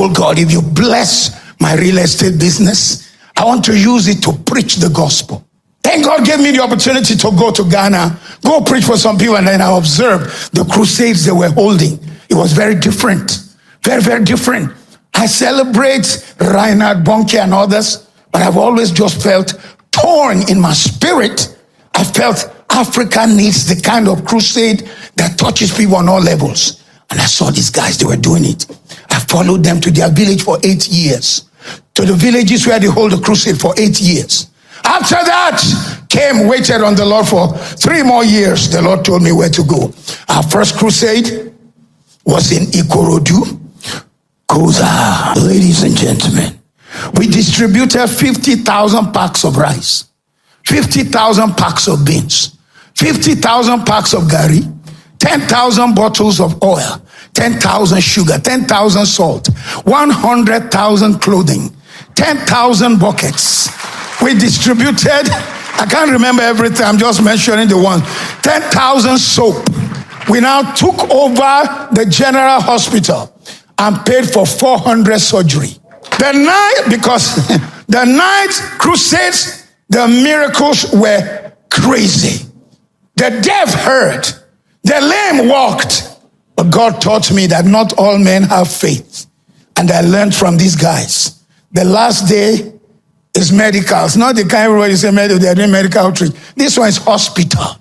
told God, if you bless my real estate business, I want to use it to preach the gospel. Then God gave me the opportunity to go to Ghana, go preach for some people, and then I observed the crusades they were holding. It was very different. Very, very different. I celebrate Reinhard Bonnke and others, but I've always just felt torn in my spirit. I felt Africa needs the kind of crusade that touches people on all levels. And I saw these guys, they were doing it. I followed them to their village for 8 years. To the villages where they hold the crusade for 8 years. After that, waited on the Lord for 3 more years. The Lord told me where to go. Our first crusade was in Ikorodu. Koza, ladies and gentlemen, we distributed 50,000 packs of rice, 50,000 packs of beans, 50,000 packs of gari, 10,000 bottles of oil, 10,000 sugar, 10,000 salt, 100,000 clothing, 10,000 buckets. We distributed, I can't remember everything, I'm just mentioning the one, 10,000 soap. We now took over the general hospital and paid for 400 surgery. The night, because the night crusades, the miracles were crazy. The deaf heard, the lame walked. But God taught me that not all men have faith. And I learned from these guys. The last day is medical. It's not the kind everybody say medical, they're doing medical outreach. This one is hospital.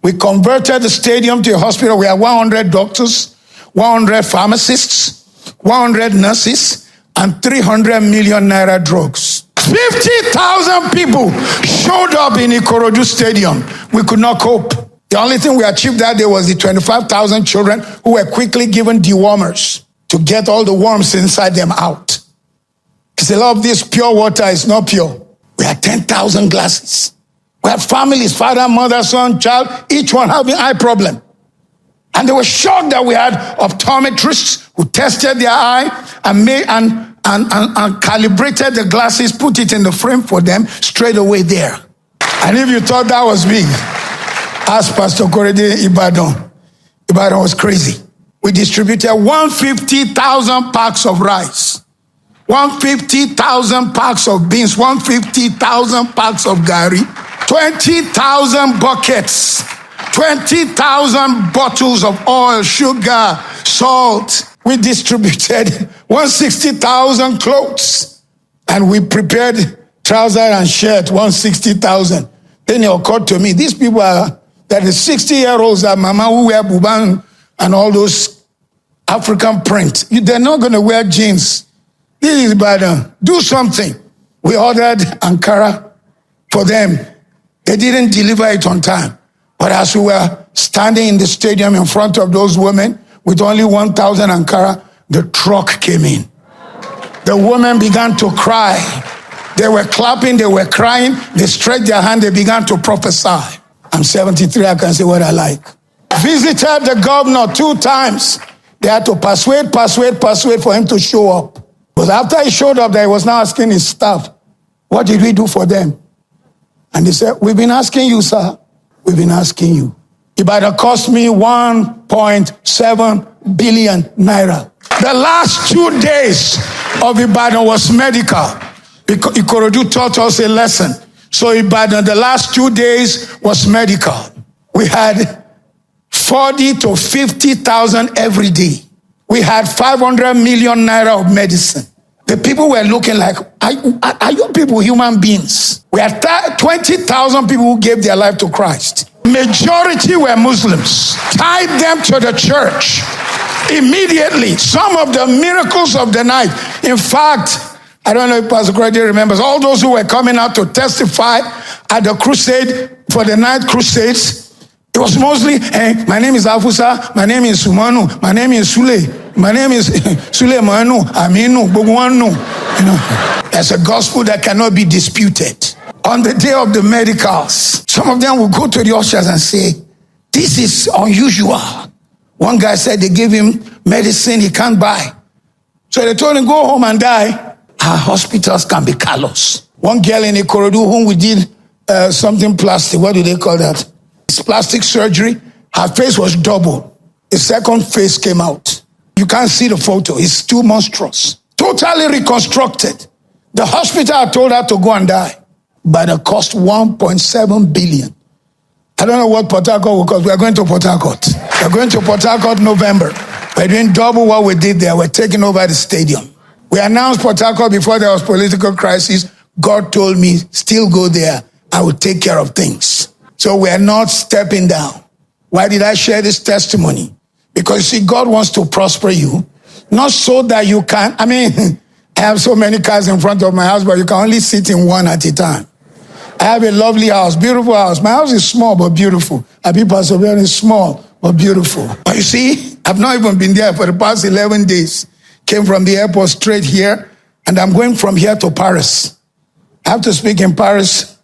We converted the stadium to a hospital. We have 100 doctors, 100 pharmacists, 100 nurses, and 300 million Naira drugs. 50,000 people showed up in Ikorodu Stadium. We could not cope. The only thing we achieved that day was the 25,000 children who were quickly given dewormers to get all the worms inside them out. Because a lot of this pure water is not pure. We had 10,000 glasses. We had families, father, mother, son, child, each one having eye problem. And they were shocked that we had optometrists who tested their eye and calibrated the glasses, put it in the frame for them straight away there. And if you thought that was big, ask Pastor Crusade Ibadan. Ibadan was crazy. We distributed 150,000 packs of rice, 150,000 packs of beans, 150,000 packs of gari, 20,000 buckets, 20,000 bottles of oil, sugar, salt. We distributed 160,000 clothes, and we prepared trousers and shirt, 160,000. Then it occurred to me, these people are, that is 60-year-olds that mama who wear buban and all those African print. They're not going to wear jeans. This is Ibadan. Do something. We ordered Ankara for them. They didn't deliver it on time. But as we were standing in the stadium in front of those women with only 1,000 Ankara, the truck came in. The women began to cry. They were clapping, they were crying, they stretched their hand, they began to prophesy. I'm 73, I can say what I like. Visited the governor 2 times. They had to persuade for him to show up. But after he showed up, he was now asking his staff, what did we do for them? And they said, we've been asking you, sir. We've been asking you. Ibadan cost me 1.7 billion Naira. The last 2 days of Ibadan was medical. Ikorodu taught us a lesson. So Ibadan, the last 2 days was medical. We had 40 to 50,000 every day. We had 500 million Naira of medicine. The people were looking like, are you people human beings? We had 20,000 people who gave their life to Christ. Majority were Muslims. Tied them to the church immediately. Some of the miracles of the night. In fact, I don't know if Pastor Crusade remembers, all those who were coming out to testify at the crusade, for the night crusades, it was mostly, hey, my name is Afusa, my name is Sumanu, my name is Sule, my name is Sulemanu, Aminu, Bugwanu. There's a gospel that cannot be disputed. On the day of the medicals, some of them will go to the ushers and say, this is unusual. One guy said they gave him medicine he can't buy. So they told him, go home and die. Our hospitals can be callous. One girl in Ikorodu whom we did something plastic, what do they call that? It's plastic surgery. Her face was double. The second face came out. You can't see the photo. It's too monstrous. totally reconstructed. The hospital I told her to go and die by the cost 1.7 billion. I don't know what Port Harcourt will cost. We are going to Port Harcourt. We are going to Port Harcourt November. We're doing double what we did there. We're taking over the stadium. We announced Port Harcourt before there was political crisis. God told me, still go there. I will take care of things. So we are not stepping down. Why did I share this testimony? Because see, God wants to prosper you, not so that you can, I have so many cars in front of my house, but you can only sit in one at a time. I have a lovely house, beautiful house. My house is small but beautiful. People are very small but beautiful. But you see, I've not even been there for the past 11 days. Came from the airport straight here, and I'm going from here to Paris. I have to speak in Paris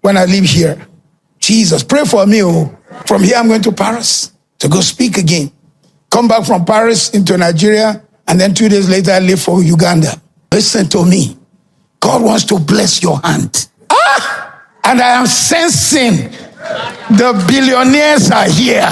when I leave here. Jesus, pray for me. Oh. From here, I'm going to Paris to go speak again. Come back from Paris into Nigeria, and then 2 days later, I leave for Uganda. Listen to me. God wants to bless your hand. And I am sensing the billionaires are here.